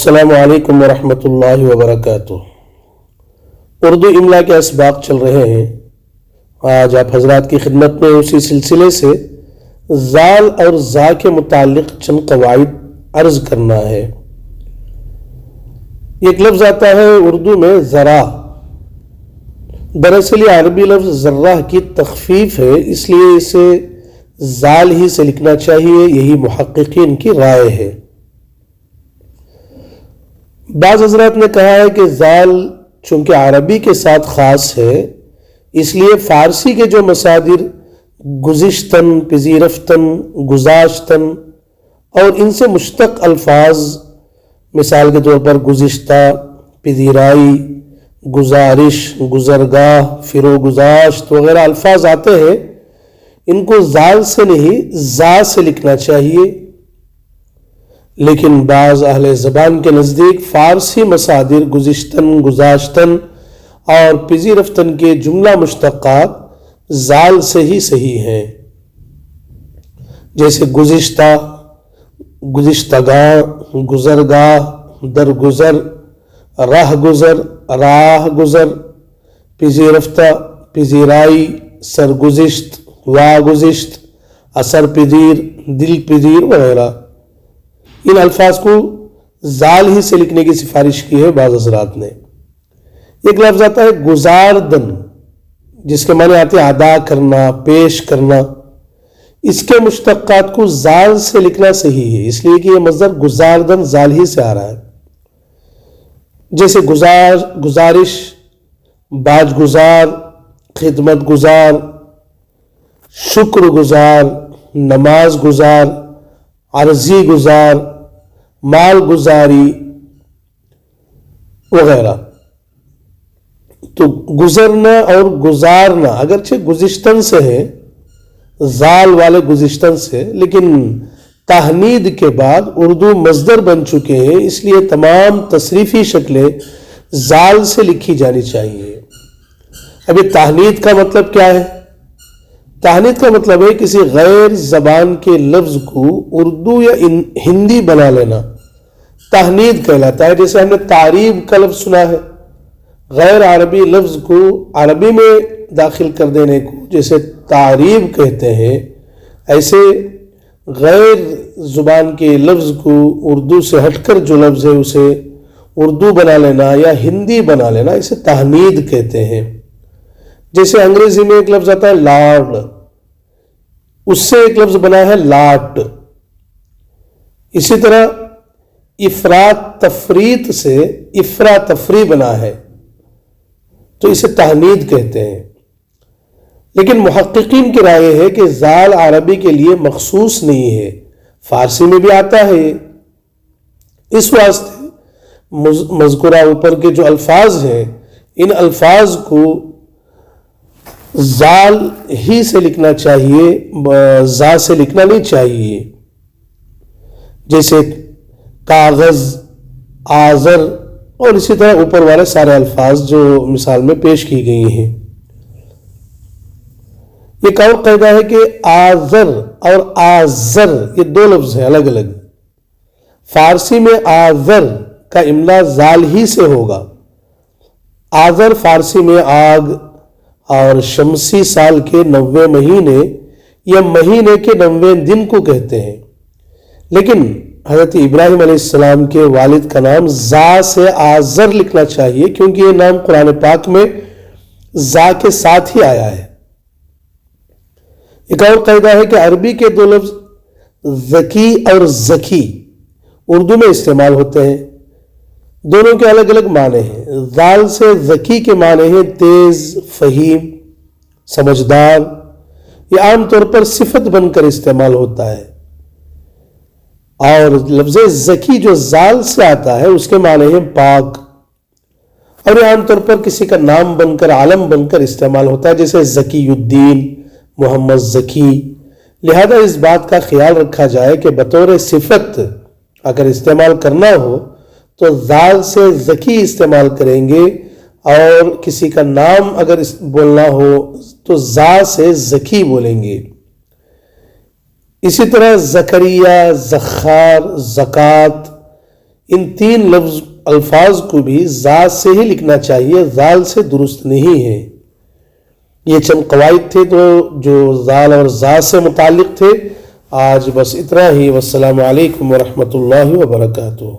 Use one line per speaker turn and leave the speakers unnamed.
السلام علیکم ورحمۃ اللہ وبرکاتہ۔ اردو املا کے اسباق چل رہے ہیں۔ آج آپ حضرات کی خدمت میں اسی سلسلے سے زال اور زا کے متعلق چند قواعد عرض کرنا ہے۔ ایک لفظ آتا ہے اردو میں ذرا، دراصل یہ عربی لفظ ذرہ کی تخفیف ہے، اس لیے اسے زال ہی سے لکھنا چاہیے، یہی محققین کی رائے ہے۔ بعض حضرات نے کہا ہے کہ زال چونکہ عربی کے ساتھ خاص ہے، اس لیے فارسی کے جو مصادر گزشتن، پذیرفتن، گذاشتن اور ان سے مشتق الفاظ، مثال کے طور پر گزشتہ، پذیرائی، گزارش، گزرگاہ، فروگزاشت وغیرہ الفاظ آتے ہیں، ان کو زال سے نہیں زا سے لکھنا چاہیے۔ لیکن بعض اہل زبان کے نزدیک فارسی مصادر گزشتن، گذاشتن اور پذیرفتن کے جملہ مشتقات زال سے ہی صحیح ہیں، جیسے گزشتہ، گزشتگاہ، گزرگاہ، درگزر، راہ گزر، راہ گزر، پذیرفتہ، پذیرائی، سرگزشت، واگزشت، اثر پذیر، دل پذیر وغیرہ۔ ان الفاظ کو زال ہی سے لکھنے کی سفارش کی ہے بعض حضرات نے۔ ایک لفظ آتا ہے گزاردن، جس کے معنی آتے ہیں ادا کرنا، پیش کرنا۔ اس کے مشتقات کو زال سے لکھنا صحیح ہے، اس لیے کہ یہ مصدر گزاردن زال ہی سے آ رہا ہے، جیسے گزارش، باج گزار، خدمت گزار، شکر گزار، نماز گزار، عرضی گزار، مال گزاری وغیرہ۔ تو گزرنا اور گزارنا اگرچہ گزشتن سے ہے، زال والے گزشتن سے، لیکن تحنید کے بعد اردو مصدر بن چکے ہیں، اس لیے تمام تصریفی شکلیں زال سے لکھی جانی چاہیے۔ ابھی تحنید کا مطلب کیا ہے؟ تحنید کا مطلب ہے کسی غیر زبان کے لفظ کو اردو یا ہندی بنا لینا، تحنید کہلاتا ہے۔ جیسے ہم نے تعریب کا لفظ سنا ہے، غیر عربی لفظ کو عربی میں داخل کر دینے کو جیسے تعریب کہتے ہیں، ایسے غیر زبان کے لفظ کو اردو سے ہٹ کر جو لفظ ہے اسے اردو بنا لینا یا ہندی بنا لینا، اسے تحنید کہتے ہیں۔ جیسے انگریزی میں ایک لفظ آتا ہے لارڈ، اس سے ایک لفظ بنا ہے لاٹ۔ اسی طرح افراط تفریط سے افرا تفری بنا ہے، تو اسے تحنید کہتے ہیں۔ لیکن محققین کی رائے ہے کہ زال عربی کے لیے مخصوص نہیں ہے، فارسی میں بھی آتا ہے۔ اس واسطے مذکورہ اوپر کے جو الفاظ ہیں، ان الفاظ کو زال ہی سے لکھنا چاہیے، زا سے لکھنا نہیں چاہیے، جیسے کاغذ، آذر اور اسی طرح اوپر والے سارے الفاظ جو مثال میں پیش کی گئی ہیں۔ ایک اور قاعدہ ہے کہ آذر اور آذر یہ دو لفظ ہیں الگ الگ۔ فارسی میں آذر کا املا زال ہی سے ہوگا۔ آذر فارسی میں آگ اور شمسی سال کے 90 مہینے یا مہینے کے 90 دن کو کہتے ہیں، لیکن حضرت ابراہیم علیہ السلام کے والد کا نام زا سے آذر لکھنا چاہیے، کیونکہ یہ نام قرآن پاک میں زا کے ساتھ ہی آیا ہے۔ ایک اور قاعدہ ہے کہ عربی کے دو لفظ ذکی اور ذکی اردو میں استعمال ہوتے ہیں، دونوں کے الگ الگ معنی ہیں۔ زال سے ذکی کے معنی ہیں تیز، فہیم، سمجھدار۔ یہ عام طور پر صفت بن کر استعمال ہوتا ہے، اور لفظ ذکی جو زال سے آتا ہے اس کے معنی ہیں پاک، اور یہ عام طور پر کسی کا نام بن کر، علم بن کر استعمال ہوتا ہے، جیسے ذکی الدین، محمد ذکی۔ لہذا اس بات کا خیال رکھا جائے کہ بطور صفت اگر استعمال کرنا ہو تو زال سے ذکی استعمال کریں گے، اور کسی کا نام اگر بولنا ہو تو زا سے ذکی بولیں گے۔ اسی طرح زکریا، زخار، زکوٰۃ، ان 3 الفاظ کو بھی زا سے ہی لکھنا چاہیے، زال سے درست نہیں ہے۔ یہ چند قواعد تھے تو جو زال اور زا سے متعلق تھے۔ آج بس اتنا ہی، والسلام علیکم ورحمۃ اللہ وبرکاتہ۔